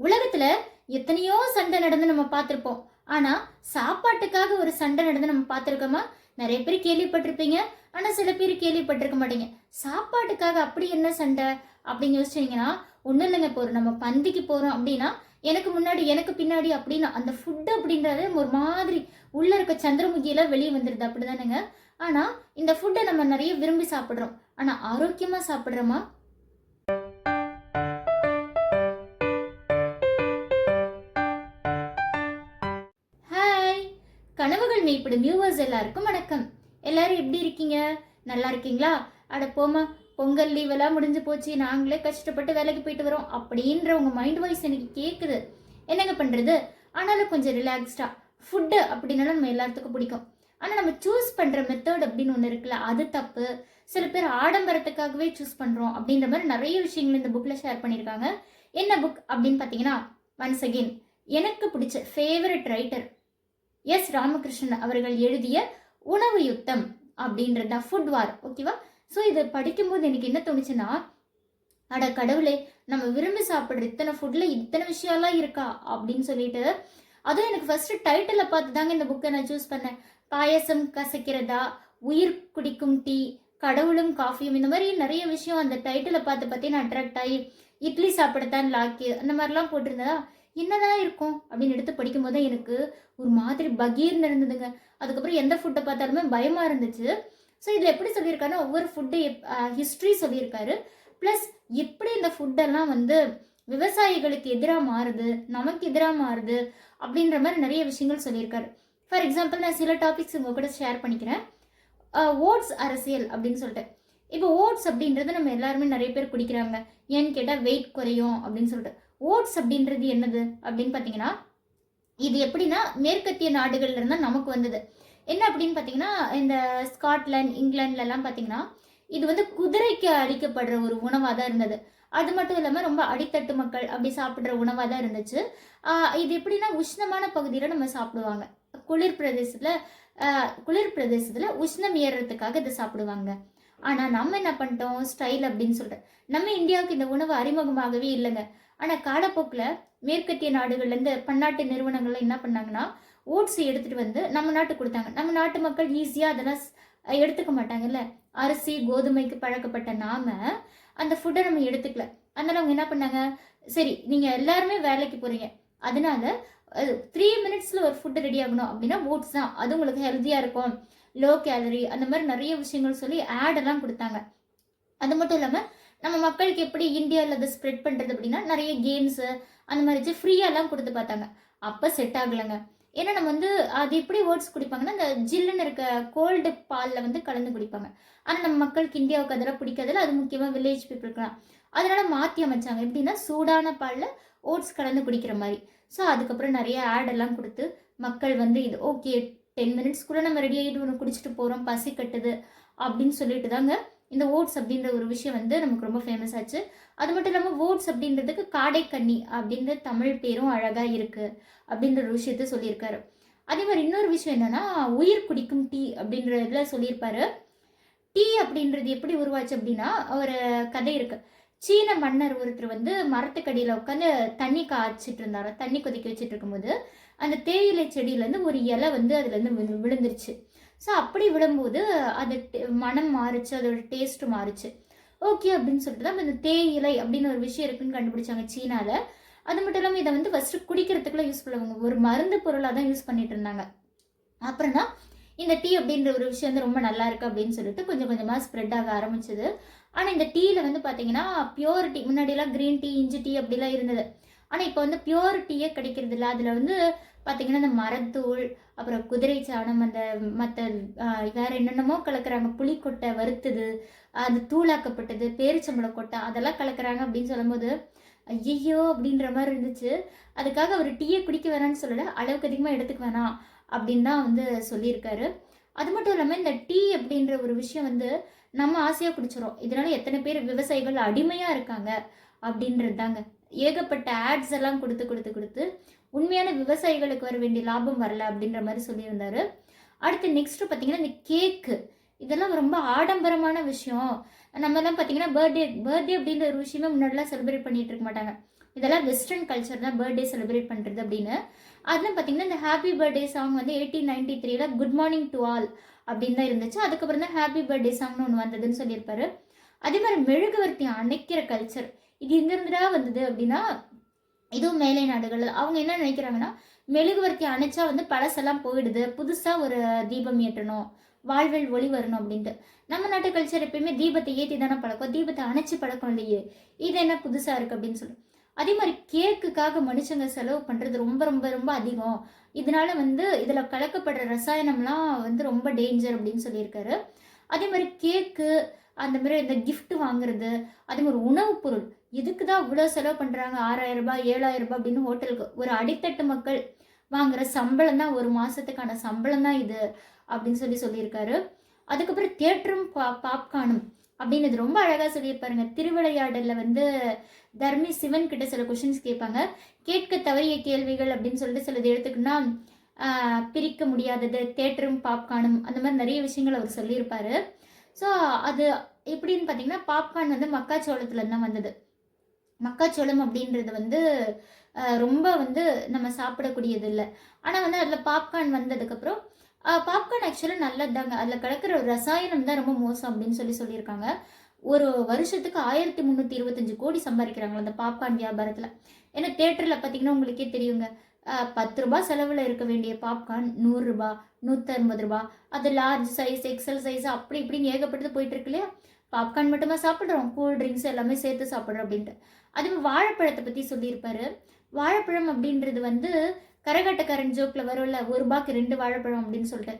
உலகத்துல எத்தனையோ சண்டை நடந்து நம்ம பார்த்திருப்போம். ஆனா சாப்பாட்டுக்காக ஒரு சண்டை நடந்து நம்ம பார்த்திருக்கோமா? நிறைய பேர் கேள்விப்பட்டிருப்பீங்க. ஆனா சில பேர் கேள்விப்பட்டிருக்க மாட்டீங்க. சாப்பாட்டுக்காக அப்படி என்ன சண்டை அப்படின்னு யோசிச்சீங்கன்னா, ஒண்ணும் இல்லைங்க. இப்போ ஒரு நம்ம பந்திக்கு போறோம் அப்படின்னா, எனக்கு முன்னாடி எனக்கு பின்னாடி அப்படின்னு அந்த ஃபுட் அப்படின்றது ஒரு மாதிரி உள்ள இருக்க சந்திரமுகியில வெளியே வந்துடுது, அப்படிதானேங்க? ஆனா இந்த ஃபுட்டை நம்ம நிறைய விரும்பி சாப்பிடுறோம். ஆனா ஆரோக்கியமா சாப்பிடுறோமா? ஹாய்! கனவுகள் மெய்ப்படும் வியூவர்ஸ் எல்லாருக்கும் வணக்கம். எல்லாரும் எப்படி இருக்கீங்க? நல்லா இருக்கீங்களா? அட போமா, பொங்கல் லீவ் எல்லாம் முடிஞ்சு போச்சு, நாங்களே கஷ்டப்பட்டு வேலைக்கு போயிட்டு வரோம் அப்படின்ற உங்க மைண்ட் வாய்ஸ் எனக்கு கேட்குது. என்னங்க பண்றது? ஆனாலும் கொஞ்சம் ரிலாக்ஸ்டா ஃபுட்டு அப்படின்னாலும் நம்ம எல்லாத்துக்கும் பிடிக்கும். ஆனால் நம்ம சூஸ் பண்ணுற மெத்தட் அப்படின்னு ஒன்று இருக்குல்ல, அது தப்பு. சில பேர் ஆடம்பரத்துக்காகவே சூஸ் பண்ணுறோம் அப்படின்ற மாதிரி நிறைய விஷயங்கள் இந்த புக்கில் ஷேர் பண்ணியிருக்காங்க. என்ன புக் அப்படின்னு பார்த்தீங்கன்னா, ஒன்ஸ் அகெயின் எனக்கு பிடிச்ச ஃபேவரட் ரைட்டர் எஸ் ராமகிருஷ்ணன் அவர்கள் எழுதிய உணவு யுத்தம் அப்படின்றது தான், ஃபுட் வார். ஓகேவா? ஸோ இதை படிக்கும்போது எனக்கு என்ன தோணுச்சுன்னா, அட கடவுளே, நம்ம விரும்பி சாப்பிட்ற இத்தனை ஃபுட்ல இத்தனை விஷயம்லாம் இருக்கா அப்படின்னு சொல்லிட்டு, அதுவும் எனக்கு ஃபர்ஸ்ட் டைட்டிலை பார்த்து தாங்க இந்த புக்கை நான் சூஸ் பண்ணேன். பாயசம் கசக்கிறதா, உயிர் குடிக்கும் டீ, கடவுளும் காஃபியும், இந்த மாதிரி நிறைய விஷயம் அந்த டைட்டிலை பார்த்து நான் அட்ராக்ட் ஆகி, இட்லி சாப்பிடத்தான் லாக்கி அந்த மாதிரிலாம் போட்டிருந்ததா, என்னதான் இருக்கும் அப்படின்னு எடுத்து படிக்கும்போது எனக்கு ஒரு மாதிரி பகீர்னு இருந்ததுங்க. அதுக்கப்புறம் எந்த ஃபுட்டை பார்த்தாலுமே பயமா இருந்துச்சு. ஸோ இதில் எப்படி சொல்லியிருக்காருன்னா, ஒவ்வொரு ஃபுட்டு ஹிஸ்ட்ரி சொல்லியிருக்காரு. ப்ளஸ் எப்படி இந்த ஃபுட்டெல்லாம் வந்து விவசாயிகளுக்கு எதிராக மாறுது, நமக்கு எதிராக மாறுது அப்படின்ற மாதிரி நிறைய விஷயங்கள் சொல்லியிருக்காரு. ஃபார் எக்ஸாம்பிள் நான் சில டாபிக்ஸ் உங்க கூட ஷேர் பண்ணிக்கிறேன். ஓட்ஸ் அரசியல் அப்படின்னு சொல்லிட்டு, இப்போ ஓட்ஸ் அப்படின்றது நம்ம எல்லாருமே நிறைய பேர் குடிக்கிறாங்க. ஏன்னு கேட்டால் வெயிட் குறையும் அப்படின்னு சொல்லிட்டு. ஓட்ஸ் அப்படின்றது என்னது அப்படின்னு பார்த்தீங்கன்னா, இது எப்படின்னா மேற்கத்திய நாடுகள்ல இருந்தா நமக்கு வந்தது. என்ன அப்படின்னு பார்த்தீங்கன்னா, இந்த ஸ்காட்லாந்து, இங்கிலாந்துலலாம் பார்த்தீங்கன்னா, இது வந்து குதிரைக்கு அளிக்கப்படுற ஒரு உணவாக தான் இருந்தது. அது மட்டும் இல்லாமல் ரொம்ப அடித்தட்டு மக்கள் அப்படி சாப்பிட்ற உணவாக தான் இருந்துச்சு. இது எப்படின்னா உஷ்ணமான பகுதியில் நம்ம சாப்பிடுவாங்க. குளிர் பிரதேசத்தில் குளிர் பிரதேசத்தில் உஷ்ணம் ஏறுறதுக்காக இதை சாப்பிடுவாங்க. ஆனால் நம்ம என்ன பண்ணிட்டோம், ஸ்டைல் அப்படின்னு சொல்லிட்டு நம்ம இந்தியாவுக்கு இந்த உணவு அறிமுகமாகவே இல்லைங்க. ஆனால் காலப்போக்கில் மேற்கத்திய நாடுகள்லேருந்து பன்னாட்டு நிறுவனங்கள்லாம் என்ன பண்ணாங்கன்னா, ஓட்ஸ் எடுத்துகிட்டு வந்து நம்ம நாட்டுக்கு கொடுத்தாங்க. நம்ம நாட்டு மக்கள் ஈஸியாக அதெல்லாம் எடுத்துக்க மாட்டாங்கல்ல. அரிசி கோதுமைக்கு பழக்கப்பட்ட நாம அந்த ஃபுட்டை நம்ம எடுத்துக்கல. அதனால அவங்க என்ன பண்ணாங்க, சரி நீங்கள் எல்லாருமே வேலைக்கு போகிறீங்க, அதனால 3 மினிட்ஸில் ஒரு ஃபுட்டு ரெடி ஆகணும் அப்படின்னா ஓட்ஸ் தான், அது உங்களுக்கு ஹெல்த்தியாக இருக்கும், லோ கேலரி, அந்த மாதிரி நிறைய விஷயங்கள் சொல்லி ஆடெல்லாம் கொடுத்தாங்க. அது மட்டும் இல்லாமல் நம்ம மக்களுக்கு எப்படி இந்தியாவில் அதை ஸ்ப்ரெட் பண்ணுறது அப்படின்னா, நிறைய கேம்ஸு அந்த மாதிரி வச்சு ஃப்ரீயாலாம் கொடுத்து பார்த்தாங்க. அப்போ செட் ஆகலைங்க. ஏன்னா நம்ம வந்து அது எப்படி ஓட்ஸ் குடிப்பாங்கன்னா, இந்த ஜில்லுன்னு இருக்க கோல்டு பாலில் வந்து கலந்து குடிப்பாங்க. ஆனால் நம்ம மக்களுக்கு இந்தியாவுக்கு அதெல்லாம் பிடிக்காதுல, அது முக்கியமாக வில்லேஜ் பீப்புளுக்குலாம். அதனால மாற்றி அமைச்சாங்க. எப்படின்னா சூடான பாலில் ஓட்ஸ் கலந்து குடிக்கிற மாதிரி. ஸோ அதுக்கப்புறம் நிறைய ஆடெல்லாம் கொடுத்து மக்கள் வந்து இது ஓகே 10 மினிட்ஸ்க்குள்ளே நம்ம ரெடி ஆகிட்டு ஒன்று குடிச்சிட்டு போகிறோம், பசி கட்டுது அப்படின்னு சொல்லிட்டு தாங்க இந்த ஓட்ஸ் அப்படின்ற ஒரு விஷயம் வந்து நமக்கு ரொம்ப ஃபேமஸ் ஆச்சு. அது மட்டும் இல்லாமல் ஓட்ஸ் அப்படின்றதுக்கு காடைக்கண்ணி அப்படின்ற தமிழ் பேரும் அழகாக இருக்குது அப்படின்ற ஒரு விஷயத்த சொல்லியிருக்காரு. அதே மாதிரி இன்னொரு விஷயம் என்னன்னா, உயிர் குடிக்கும் டீ அப்படின்ற இதில் சொல்லியிருப்பாரு. டீ அப்படின்றது எப்படி உருவாச்சு அப்படின்னா, ஒரு கதை இருக்கு. சீன மன்னர் ஒருத்தர் வந்து மரத்துக்கடியில் உட்காந்து தண்ணி காய்ச்சிட்டு இருந்தாரு. தண்ணி கொதிக்க வச்சுட்டு இருக்கும்போது அந்த தேயிலை செடியிலேருந்து ஒரு இலை வந்து அதுலேருந்து விழுந்துருச்சு. ஸோ அப்படி விழும்போது அது மனம் மாறுச்சு, அதோட டேஸ்ட் மாறுச்சு. ஓகே அப்படின்னு சொல்லிட்டு தான் இந்த தேயிலை அப்படின்னு ஒரு விஷயம் இருக்குன்னு கண்டுபிடிச்சாங்க சீனாவில். அது மட்டும் இல்லாமல் இதை வந்து ஃபஸ்ட்டு குடிக்கிறதுக்குலாம் யூஸ் பண்ணுவாங்க, ஒரு மருந்து பொருளாக தான் யூஸ் பண்ணிட்டு இருந்தாங்க. அப்புறம் தான் இந்த டீ அப்படின்ற ஒரு விஷயம் வந்து ரொம்ப நல்லா இருக்கு அப்படின்னு சொல்லிட்டு கொஞ்சம் கொஞ்சமாக ஸ்ப்ரெட் ஆக ஆரம்பிச்சது. ஆனால் இந்த டீயில் வந்து பார்த்தீங்கன்னா பியோர் டீ, முன்னாடியெல்லாம் க்ரீன் டீ, இஞ்சி டீ அப்படிலாம் இருந்தது. ஆனால் இப்போ வந்து பியோர் டீயே கிடைக்கிறது இல்லை. அதில் வந்து பார்த்தீங்கன்னா இந்த மரத்தூள், அப்புறம் குதிரை சாணம், அந்த மற்ற வேற என்னென்னமோ கலக்கிறாங்க, புளிக்கொட்டை வறுத்தது, அது தூளாக்கப்பட்டது, பேரிச்சம்பளம் கொட்டை அதெல்லாம் கலக்கிறாங்க அப்படின்னு சொல்லும்போது ஐயையோ அப்படின்ற மாதிரி இருந்துச்சு. அதுக்காக அவர் டீயை குடிக்க வேணான்னு சொல்லலை, அளவுக்கு அதிகமாக எடுத்துக்க வேணாம் அப்படின்னு தான் வந்து சொல்லியிருக்காரு. அது மட்டும் இல்லாமல் இந்த டீ அப்படின்ற ஒரு விஷயம் வந்து நம்ம ஆசையாக குடிச்சிடும். இதனால எத்தனை பேர் விவசாயிகள் அடிமையாக இருக்காங்க அப்படின்றது தாங்க. ஏகப்பட்ட ஆட்ஸ் எல்லாம் கொடுத்து கொடுத்து கொடுத்து உண்மையான விவசாயிகளுக்கு வர வேண்டிய லாபம் வரல அப்படின்ற மாதிரி சொல்லியிருந்தாரு. அடுத்து நெக்ஸ்ட் பார்த்தீங்கன்னா இந்த கேக்கு, இதெல்லாம் ரொம்ப ஆடம்பரமான விஷயம். நம்மலாம் பார்த்தீங்கன்னா பர்த்டே பர்த்டே அப்படின்ற ஒரு விஷயமே முன்னாடிலாம் செலிப்ரேட் பண்ணிட்டு இருக்க மாட்டாங்க. இதெல்லாம் வெஸ்டர்ன் கல்ச்சர் தான் பர்த்டே செலிப்ரேட் பண்ணுறது அப்படின்னு. அதில் பார்த்தீங்கன்னா இந்த ஹாப்பி பர்த்டே சாங் வந்து 1893 குட் மார்னிங் டு ஆல் அப்படின்னு தான் இருந்துச்சு. அதுக்கப்புறம் தான் ஹாப்பி பர்த்டே சாங்னு ஒன்று வந்ததுன்னு சொல்லியிருப்பாரு. அதே மாதிரி மெழுகுவர்த்தி அணைக்கிற கல்ச்சர் இது எங்கேருந்துடா வந்தது அப்படின்னா, இதுவும் மேலை நாடுகள். அவங்க என்ன நினைக்கிறாங்கன்னா, மெழுகுவர்த்தி அணைச்சா வந்து பழசெல்லாம் போயிடுது, புதுசாக ஒரு தீபம் ஏற்றணும், வாழ்வில் ஒளி வரணும் அப்படின்ட்டு. நம்ம நாட்டு கல்ச்சர் எப்பயுமே தீபத்தை ஏற்றி தானே பழக்கம், தீபத்தை அணைச்சி பழக்கம் இல்லையே, இது என்ன புதுசாக இருக்குது அப்படின்னு சொல்லி. அதே மாதிரி கேக்குக்காக மனுஷங்க செலவு பண்ணுறது ரொம்ப ரொம்ப ரொம்ப அதிகம். இதனால வந்து இதில் கலக்கப்படுற ரசாயனம்லாம் வந்து ரொம்ப டேஞ்சர் அப்படின்னு சொல்லியிருக்காரு. அதே மாதிரி கேக்கு, அந்த மாதிரி இந்த கிஃப்ட் வாங்குறது, அதே மாதிரி உணவுப் பொருள் இதுக்கு தான் இவ்வளோ செலவு பண்ணுறாங்க. 6000 ரூபாய் 7000 ரூபாய் அப்படின்னு ஹோட்டலுக்கு ஒரு அடித்தட்டு மக்கள் வாங்குற சம்பளம் தான், ஒரு மாதத்துக்கான சம்பளம் தான் இது அப்படின்னு சொல்லியிருக்காரு. அதுக்கப்புறம் தியேட்டரும் பாப்கார்னும் அப்படின்னு இது ரொம்ப அழகாக சொல்லியிருப்பாருங்க. திருவிளையாடலில் வந்து தர்மி சிவன் கிட்ட சில கொஷின்ஸ் கேட்பாங்க. கேட்க தவறிய கேள்விகள் அப்படின்னு சொல்லிட்டு சிலது எடுத்துக்கினா பிரிக்க முடியாதது, தேட்டரும் பாப்கார்னும், அந்த மாதிரி நிறைய விஷயங்கள் அவர் சொல்லியிருப்பாரு. ஸோ அது எப்படின்னு பார்த்தீங்கன்னா, பாப்கார்ன் வந்து மக்காச்சோளத்துலேருந்து தான் வந்தது. மக்காச்சோளம் அப்படின்றது வந்து ரொம்ப வந்து நம்ம சாப்பிடக்கூடியது இல்லை. ஆனால் வந்து அதில் பாப்கார்ன் வந்ததுக்கப்புறம் பாப்கார்ன் ஆக்சுவலாக நல்லது தாங்க. அதில் கிடக்கிற ரசாயனம் தான் ரொம்ப மோசம் அப்படின்னு சொல்லியிருக்காங்க. ஒரு வருஷத்துக்கு 1325 கோடி சம்பாதிக்கிறாங்களா அந்த பாப்கார்ன் வியாபாரத்தில். ஏன்னா தேட்டரில் பார்த்தீங்கன்னா உங்களுக்கே தெரியுங்க, 10 ரூபாய் செலவில் இருக்க வேண்டிய பாப்கார்ன் 100 ரூபாய் 150 ரூபாய், அது லார்ஜ் சைஸ் எக்ஸல் சைஸ் அப்படி இப்படின்னு ஏகப்பட்டது போயிட்டு இருக்கு இல்லையா. பாப்கார்ன் மட்டுமா சாப்பிட்றோம், கூல் ட்ரிங்க்ஸ் எல்லாமே சேர்த்து சாப்பிட்றோம் அப்படின்ட்டு. அதுவும் வாழைப்பழத்தை பற்றி சொல்லியிருப்பாரு. வாழைப்பழம் அப்படின்றது வந்து கரகாட்டக்காரன் ஜோக்கில் வரும்ல, 1 ரூபாய்க்கு 2 வாழைப்பழம் அப்படின்னு சொல்லிட்டு.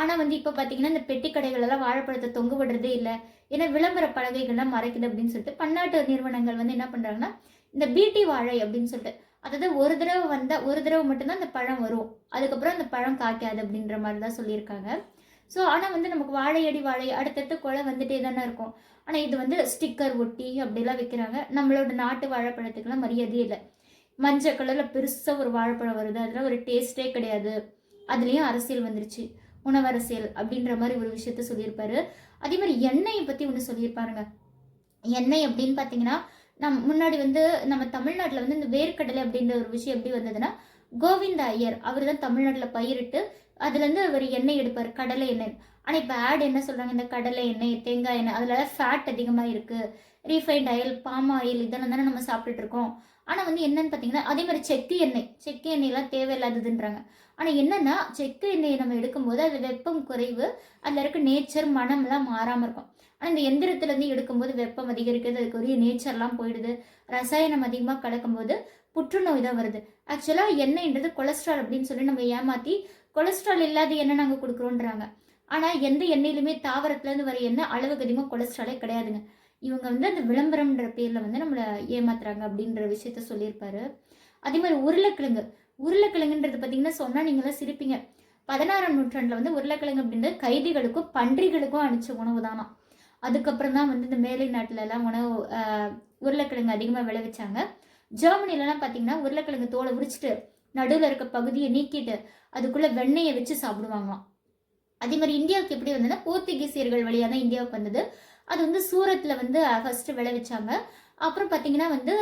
ஆனால் வந்து இப்போ பார்த்தீங்கன்னா இந்த பெட்டி கடைகளெல்லாம் வாழைப்பழத்தை தொங்க விடுறதே இல்லை. ஏன்னா விளம்பர பலகைகள்லாம் மறைக்குது அப்படின்னு சொல்லிட்டு பன்னாட்டு நிறுவனங்கள் வந்து என்ன பண்ணுறாங்கன்னா, இந்த பிடி வாழை அப்படின்னு சொல்லிட்டு, அதாவது ஒரு தடவை மட்டும்தான் அந்த பழம் வரும், அதுக்கப்புறம் அந்த பழம் காய்க்காது அப்படின்ற மாதிரி தான் சொல்லியிருக்காங்க. ஸோ ஆனால் வந்து நமக்கு வாழையடி வாழை அடுத்தடுத்து கொலை வந்துட்டே தானே இருக்கும். ஆனால் இது வந்து ஸ்டிக்கர் ஒட்டி அப்படிலாம் வைக்கிறாங்க. நம்மளோட நாட்டு வாழைப்பழத்துக்கெல்லாம் மரியாதையே இல்லை. மஞ்சள் கலரில் பெருசாக ஒரு வாழைப்பழம் வருது, அதெல்லாம் ஒரு டேஸ்ட்டே கிடையாது. அதுலேயும் அரசியல் வந்துருச்சு, உணவரசியல் அப்படின்ற மாதிரி ஒரு விஷயத்த சொல்லியிருப்பாரு. அதே மாதிரி எண்ணெயை பற்றி ஒன்று சொல்லியிருப்பாருங்க. எண்ணெய் அப்படின்னு பார்த்தீங்கன்னா, முன்னாடி வந்து நம்ம தமிழ்நாட்டில் வந்து இந்த வேர்க்கடலை அப்படின்ற ஒரு விஷயம் எப்படி வந்ததுன்னா, கோவிந்த ஐயர் அவர் தான் தமிழ்நாட்டில் பயிரிட்டு அதுலேருந்து அவர் எண்ணெய் எடுப்பார், கடலை எண்ணெய். ஆனால் இப்போ ஆட் என்ன சொல்கிறாங்க, இந்த கடலை எண்ணெய் தேங்காய் எண்ணெய் அதில் ஃபேட் அதிகமாக இருக்குது, ரீஃபைண்ட் ஆயில் பாம் ஆயில் இதெல்லாம் தானே நம்ம சாப்பிட்டுட்டு இருக்கோம். ஆனால் வந்து என்னன்னு பார்த்தீங்கன்னா, அதே மாதிரி செக்கு எண்ணெயெல்லாம் தேவையில்லாததுன்றாங்க. ஆனால் என்னென்னா செக்கு எண்ணெயை நம்ம எடுக்கும்போது அது வெப்பம் குறைவு, அதில் இருக்க நேச்சர் மனம்லாம் மாறாமல் இருக்கும். ஆனால் இந்த எந்திரத்துலேருந்து எடுக்கும்போது வெப்பம் அதிகரிக்கிறது, அதுக்குரிய நேச்சர்லாம் போயிடுது, ரசாயனம் அதிகமாக கலக்கும்போது புற்றுநோய் தான் வருது. ஆக்சுவலாக எண்ணெய்ன்றது கொலஸ்ட்ரால் அப்படின்னு சொல்லி நம்ம ஏமாற்றி கொலஸ்ட்ரால் இல்லாத எண்ணெய் நாங்கள் கொடுக்குறோன்றாங்க. ஆனால் எந்த எண்ணெயிலுமே தாவரத்துலேருந்து வர எண்ணெய் அளவுக்கு அதிகமாக கொலஸ்ட்ராலே கிடையாதுங்க. இவங்க வந்து அந்த விளம்பரம்ன்ற பேரில் வந்து நம்மளை ஏமாத்துறாங்க அப்படின்ற விஷயத்த சொல்லியிருப்பாரு. அதே மாதிரி உருளைக்கிழங்குன்றது பார்த்தீங்கன்னா சொன்னால் நீங்களாம் சிரிப்பீங்க. 16ஆம் நூற்றாண்டில் வந்து உருளைக்கிழங்கு அப்படின்றது கைதிகளுக்கும் பன்றிகளுக்கும் அனுப்பிச்ச உணவு தானா. அதுக்கப்புறம் தான் வந்து இந்த மேலை நாட்டிலலாம் உருளைக்கிழங்கு அதிகமாக விளைவிச்சாங்க. ஜெர்மனிலலாம் பார்த்தீங்கன்னா உருளைக்கிழங்கு தோலை உரிச்சிட்டு நடுவில் இருக்க பகுதியை நீக்கிட்டு அதுக்குள்ளே வெண்ணெயை வச்சு சாப்பிடுவாங்களாம். அதே மாதிரி இந்தியாவுக்கு எப்படி வந்ததுன்னா போர்த்துகீசியர்கள் வழியாக தான் இந்தியாவுக்கு வந்தது. அது வந்து சூரத்தில் வந்து ஃபஸ்ட்டு விளைவிச்சாங்க. அப்புறம் பார்த்தீங்கன்னா வந்து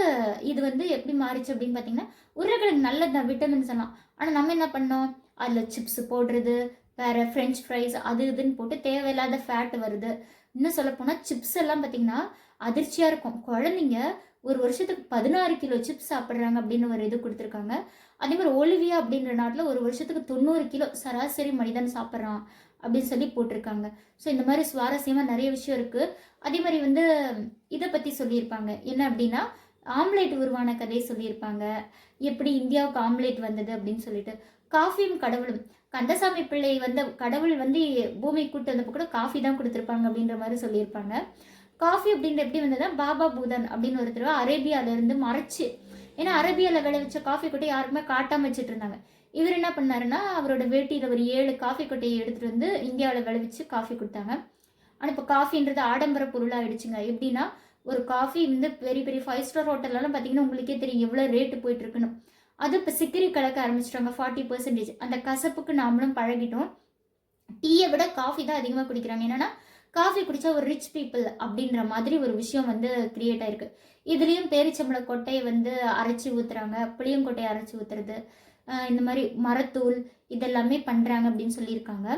இது வந்து எப்படி மாறிச்சு அப்படின்னு பார்த்தீங்கன்னா, உருளைக்கிழங்கு நல்லது தான், விட்டமின்ஸ் எல்லாம். ஆனால் நம்ம என்ன பண்ணோம், அதில் சிப்ஸ் போடுறது, வேறு ஃப்ரெஞ்ச் ஃப்ரைஸ் அது இதுன்னு போட்டு தேவையில்லாத ஃபேட் வருது. இன்னும் சொல்லப்போனால் சிப்ஸ் எல்லாம் பார்த்தீங்கன்னா அதிர்ச்சியாக இருக்கும். குழந்தைங்க ஒரு வருஷத்துக்கு 16 கிலோ சிப்ஸ் சாப்பிட்றாங்க அப்படின்னு ஒரு இது கொடுத்துருக்காங்க. அதே மாதிரி ஒலிவியா அப்படின்ற நாட்டில் ஒரு வருஷத்துக்கு 90 கிலோ சராசரி மனிதன் சாப்பிட்றான் அப்படின்னு சொல்லி போட்டிருக்காங்க. ஸோ இந்த மாதிரி சுவாரஸ்யமாக நிறைய விஷயம் இருக்குது. அதே மாதிரி வந்து இதை பற்றி சொல்லியிருப்பாங்க, என்ன அப்படின்னா ஆம்லேட் உருவான கதை சொல்லியிருப்பாங்க, எப்படி இந்தியாவுக்கு ஆம்லேட் வந்தது அப்படின்னு சொல்லிட்டு. காஃபியும் கடவுளும், கந்தசாமி பிள்ளை வந்து கடவுள் வந்து பூமி கூட்டு வந்தப்போ கூட காஃபி தான் கொடுத்துருப்பாங்க அப்படின்ற மாதிரி சொல்லியிருப்பாங்க. காஃபி அப்படின்ற எப்படி வந்ததுன்னா, பாபா பூதன் அப்படின்னு ஒருத்தர் அரேபியாவிலேருந்து மறைச்சு, ஏன்னா அரேபியாவில் விளைவிச்ச காஃபி கொட்டை யாருக்குமே காட்டாமல் வச்சுட்டு இருந்தாங்க. இவர் என்ன பண்ணாருன்னா, அவரோட வேட்டியில் ஒரு 7 காஃபி கொட்டையை எடுத்துகிட்டு வந்து இந்தியாவில் விளைவிச்சு காஃபி கொடுத்தாங்க. ஆனால் இப்போ காஃபின்றது ஆடம்பர பொருளாகிடுச்சுங்க. எப்படின்னா, ஒரு காஃபி வந்து பெரிய பெரிய 5 ஸ்டார் ஹோட்டல்லாம் பார்த்தீங்கன்னா உங்களுக்கே தெரியும் எவ்வளோ ரேட்டு போயிட்டுருக்குன்னு. அது இப்போ சிக்கரி கலக்க ஆரம்பிச்சிட்டாங்க 40%. அந்த கசப்புக்கு நாமளும் பழகிட்டோம். டீயை விட காஃபி தான் அதிகமாக குடிக்கிறாங்க. என்னென்னா காஃபி குடித்தா ஒரு ரிச் பீப்புள் அப்படின்ற மாதிரி ஒரு விஷயம் வந்து கிரியேட் ஆயிருக்கு. இதுலேயும் பேரிச்சம்பழ கொட்டையை வந்து அரைச்சி ஊற்றுறாங்க, புளியங்கொட்டையை அரைச்சி ஊற்றுறது, இந்த மாதிரி மரத்தூள் இதெல்லாமே பண்ணுறாங்க அப்படின்னு சொல்லியிருக்காங்க.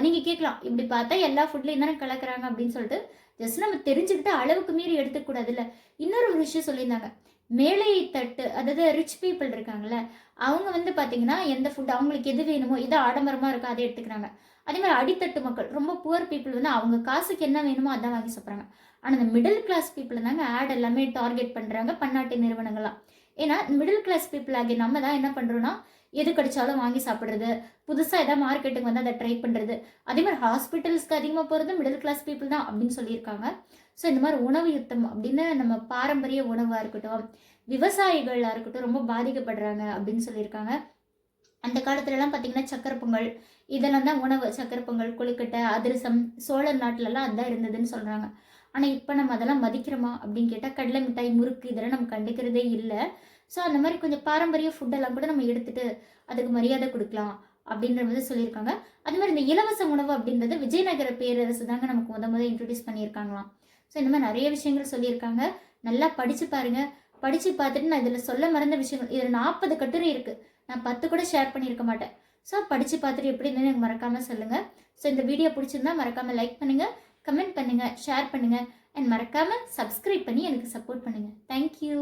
நீங்கள் கேட்கலாம், இப்படி பார்த்தா எல்லா ஃபுட்லேயும் தானே கலக்குறாங்க அப்படின்னு சொல்லிட்டு. ஜஸ்ட் நம்ம தெரிஞ்சுக்கிட்டு அளவுக்கு மீறி எடுத்துக்கூடாதுல்ல. இன்னொரு ஒரு விஷயம் சொல்லியிருந்தாங்க, மேலை தட்டு அதாவது ரிச் பீப்புள் இருக்காங்கல்ல, அவங்க வந்து பார்த்தீங்கன்னா எந்த ஃபுட் அவங்களுக்கு எது வேணுமோ எது ஆடம்பரமாக இருக்கோ அதை எடுத்துக்கிறாங்க. அதே மாதிரி அடித்தட்டு மக்கள் ரொம்ப புவர் பீப்புள் வந்து அவங்க காசுக்கு என்ன வேணுமோ அதான் வாங்கி சாப்பிட்றாங்க. ஆனால் இந்த மிடில் கிளாஸ் பீப்புள் தாங்க ஆட் எல்லாமே டார்கெட் பண்ணுறாங்க பன்னாட்டு நிறுவனங்கள்லாம். ஏன்னா மிடில் கிளாஸ் பீப்புள் ஆகிய நம்ம தான் என்ன பண்ணுறோன்னா எது கிடைச்சாலும் வாங்கி சாப்பிட்றது, புதுசாக எதாவது மார்க்கெட்டுக்கு வந்து அதை ட்ரை பண்ணுறது. அதே மாதிரி ஹாஸ்பிட்டல்ஸ்க்கு அதிகமாக போகிறது மிடில் கிளாஸ் பீப்புள் தான் அப்படின்னு சொல்லியிருக்காங்க. ஸோ இந்த மாதிரி உணவு யுத்தம் அப்படின்னு நம்ம பாரம்பரிய உணவாக இருக்கட்டும், விவசாயிகளாக இருக்கட்டும் ரொம்ப பாதிக்கப்படுறாங்க அப்படின்னு சொல்லியிருக்காங்க. அந்த காலத்துலலாம் பார்த்தீங்கன்னா சக்கரை பொங்கல் இதெல்லாம் தான் உணவு. சக்கரை பொங்கல், கொழுக்கட்டை, அதிரசம் சோழ நாட்டிலலாம் அதுதான் இருந்ததுன்னு சொல்கிறாங்க. ஆனால் இப்போ நம்ம அதெல்லாம் மதிக்கிறோமா அப்படின்னு கேட்டால் கடலை மிட்டாய், முறுக்கு இதெல்லாம் நம்ம கண்டுக்கிறதே இல்லை. ஸோ அந்த மாதிரி கொஞ்சம் பாரம்பரிய ஃபுட்டெல்லாம் கூட நம்ம எடுத்துகிட்டு அதுக்கு மரியாதை கொடுக்கலாம் அப்படின்ற மாதிரி சொல்லியிருக்காங்க. அது மாதிரி இந்த இலவச உணவு அப்படின்றது விஜயநகர பேரரசு தாங்க நமக்கு முத இன்ட்ரடியூஸ் பண்ணியிருக்காங்களாம். ஸோ இந்த மாதிரி நிறைய விஷயங்கள் சொல்லியிருக்காங்க. நல்லா படித்து பாருங்கள். படித்து பார்த்துட்டு நான் இதில் சொல்ல மறந்த விஷயங்கள் இதில் 40 கட்டுரை இருக்குது. நான் 10 கூட ஷேர் பண்ணியிருக்க மாட்டேன். ஸோ படித்து பார்த்துட்டு எப்படி இருந்ததுன்னு எனக்கு மறக்காமல் சொல்லுங்கள். ஸோ இந்த வீடியோ பிடிச்சிருந்தா மறக்காமல் லைக் பண்ணுங்கள், கமெண்ட் பண்ணுங்கள், ஷேர் பண்ணுங்கள் அண்ட் மறக்காமல் சப்ஸ்கிரைப் பண்ணி எனக்கு சப்போர்ட் பண்ணுங்கள். தேங்க்யூ.